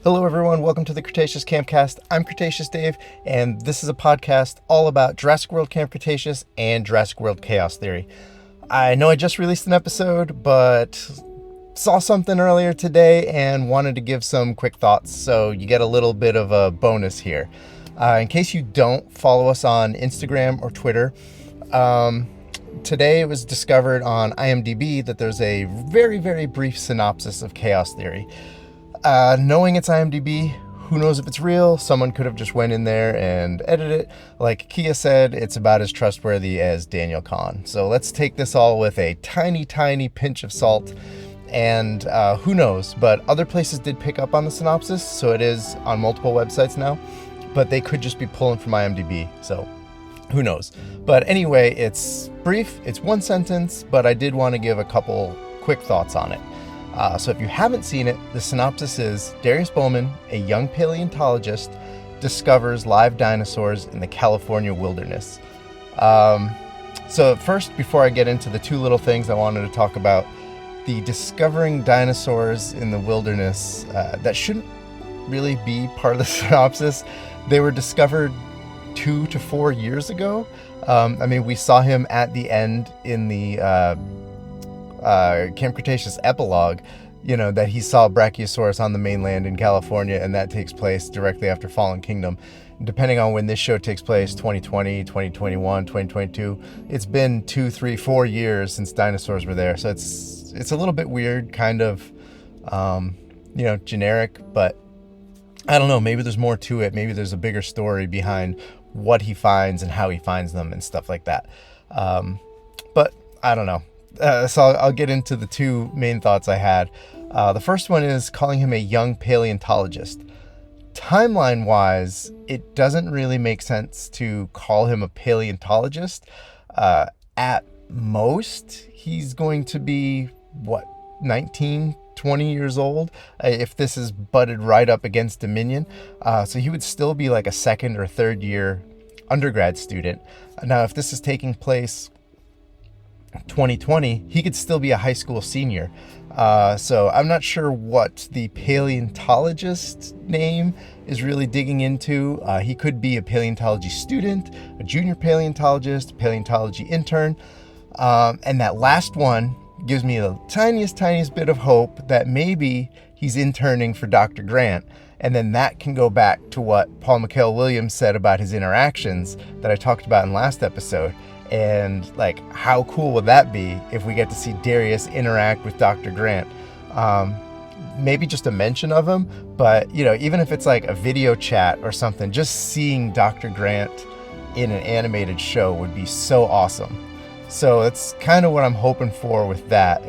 Hello everyone, welcome to the Cretaceous Campcast. I'm Cretaceous Dave, and this is a podcast all about Jurassic World Camp Cretaceous and Jurassic World Chaos Theory. I know I just released an episode, but saw something earlier today and wanted to give some quick thoughts, so you get a little bit of a bonus here. In case you don't follow us on Instagram or Twitter, today it was discovered on IMDb that there's a very, very brief synopsis of Chaos Theory. Knowing it's IMDb, who knows if it's real? Someone could have just went in there and edited it. Like Kia said, it's about as trustworthy as Daniel Kahn. So let's take this all with a tiny, tiny pinch of salt. And who knows? But other places did pick up on the synopsis, so it is on multiple websites now. But they could just be pulling from IMDb, so who knows? But anyway, it's brief, it's one sentence, but I did want to give a couple quick thoughts on it. So if you haven't seen it, the synopsis is Darius Bowman, a young paleontologist, discovers live dinosaurs in the California wilderness. So first, before I get into the two little things I wanted to talk about, the discovering dinosaurs in the wilderness, that shouldn't really be part of the synopsis. They were discovered 2 to 4 years ago. We saw him at the end in the Camp Cretaceous epilogue, that he saw Brachiosaurus on the mainland in California, and that takes place directly after Fallen Kingdom. Depending on when this show takes place, 2020, 2021, 2022, it's been 2, 3, 4 years since dinosaurs were there. So it's a little bit weird, kind of, generic, but I don't know, maybe there's more to it. Maybe there's a bigger story behind what he finds and how he finds them and stuff like that. But I don't know. So I'll get into the two main thoughts I had. The first one is calling him a young paleontologist. Timeline-wise, it doesn't really make sense to call him a paleontologist. At most, he's going to be, 19, 20 years old, if this is butted right up against Dominion. So he would still be like a second or third year undergrad student. Now, if this is taking place 2020, he could still be a high school senior. So I'm not sure what the paleontologist name is really digging into. He could be a paleontology student, a junior paleontologist, a paleontology intern. And that last one gives me the tiniest bit of hope that maybe he's interning for Dr. Grant. And then that can go back to what Paul McHale-Williams said about his interactions that I talked about in last episode. And how cool would that be if we get to see Darius interact with Dr. Grant? Maybe just a mention of him, but even if it's like a video chat or something, just seeing Dr. Grant in an animated show would be so awesome. So it's kind of what I'm hoping for with that.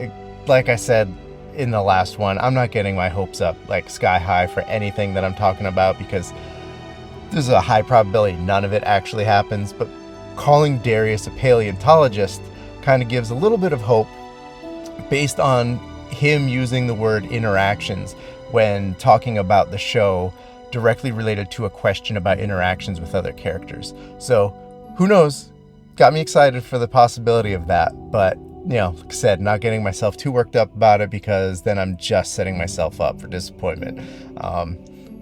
Like I said in the last one, I'm not getting my hopes up like sky high for anything that I'm talking about, because there's a high probability none of it actually happens. But calling Darius a paleontologist kind of gives a little bit of hope based on him using the word interactions when talking about the show directly related to a question about interactions with other characters. So who knows? Got me excited for the possibility of that, but like I said, not getting myself too worked up about it, because then I'm just setting myself up for disappointment.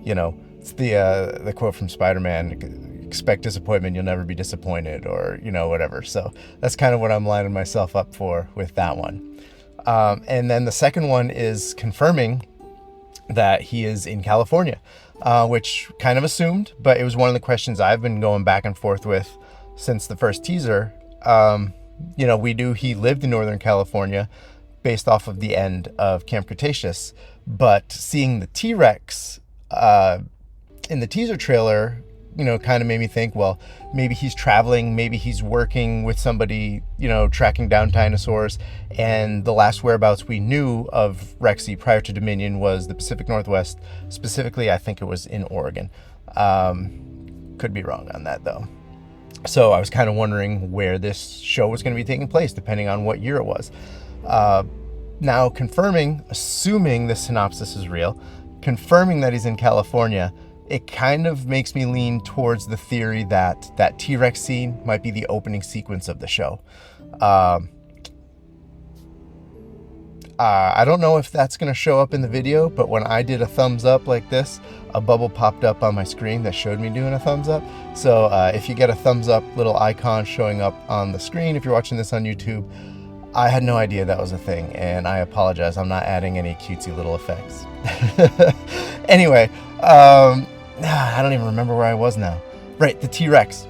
It's the quote from Spider-Man, expect disappointment, you'll never be disappointed, or whatever. So that's kind of what I'm lining myself up for with that one. And then the second one is confirming that he is in California, which kind of assumed, but it was one of the questions I've been going back and forth with since the first teaser. We knew he lived in Northern California based off of the end of Camp Cretaceous, but seeing the T-Rex in the teaser trailer, kind of made me think, well, maybe he's traveling, maybe he's working with somebody, tracking down dinosaurs. And the last whereabouts we knew of Rexy prior to Dominion was the Pacific Northwest. Specifically, I think it was in Oregon. Could be wrong on that, though. So I was kind of wondering where this show was going to be taking place, depending on what year it was. Now, confirming, assuming the synopsis is real, confirming that he's in California, it kind of makes me lean towards the theory that that T-Rex scene might be the opening sequence of the show. I don't know if that's going to show up in the video, but when I did a thumbs up like this, a bubble popped up on my screen that showed me doing a thumbs up. So if you get a thumbs up little icon showing up on the screen, if you're watching this on YouTube, I had no idea that was a thing, and I apologize. I'm not adding any cutesy little effects. Anyway, I don't even remember where I was now. Right, the T-Rex.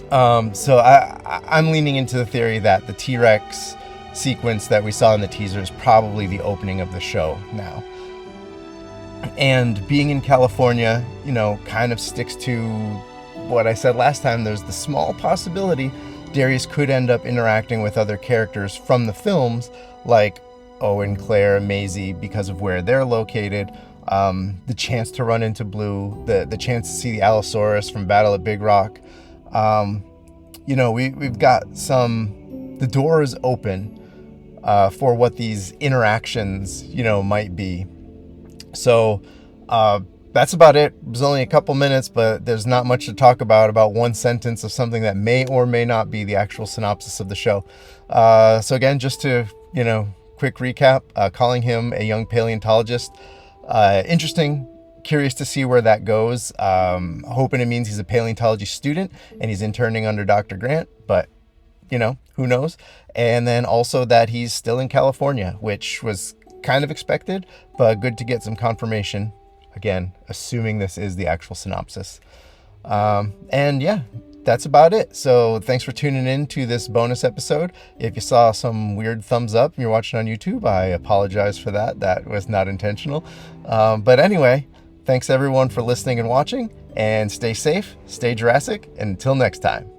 So I'm leaning into the theory that the T-Rex sequence that we saw in the teaser is probably the opening of the show now. And being in California, you know, kind of sticks to what I said last time. There's the small possibility Darius could end up interacting with other characters from the films, like Owen, Claire, Maisie, because of where they're located. The chance to run into Blue, the chance to see the Allosaurus from Battle at Big Rock. You know, we've got the door is open for what these interactions, you know, might be. So that's about it. It was only a couple minutes, but there's not much to talk about one sentence of something that may or may not be the actual synopsis of the show. So again, just to, you know, quick recap, calling him a young paleontologist. Interesting, curious to see where that goes. Hoping it means he's a paleontology student and he's interning under Dr. Grant, but you know, who knows? And then also that he's still in California, which was kind of expected, but good to get some confirmation. Again, assuming this is the actual synopsis. And yeah, that's about it. So thanks for tuning in to this bonus episode. If you saw some weird thumbs up and you're watching on YouTube, I apologize for that. That was not intentional. But anyway, thanks everyone for listening and watching, and stay safe, stay Jurassic, and until next time.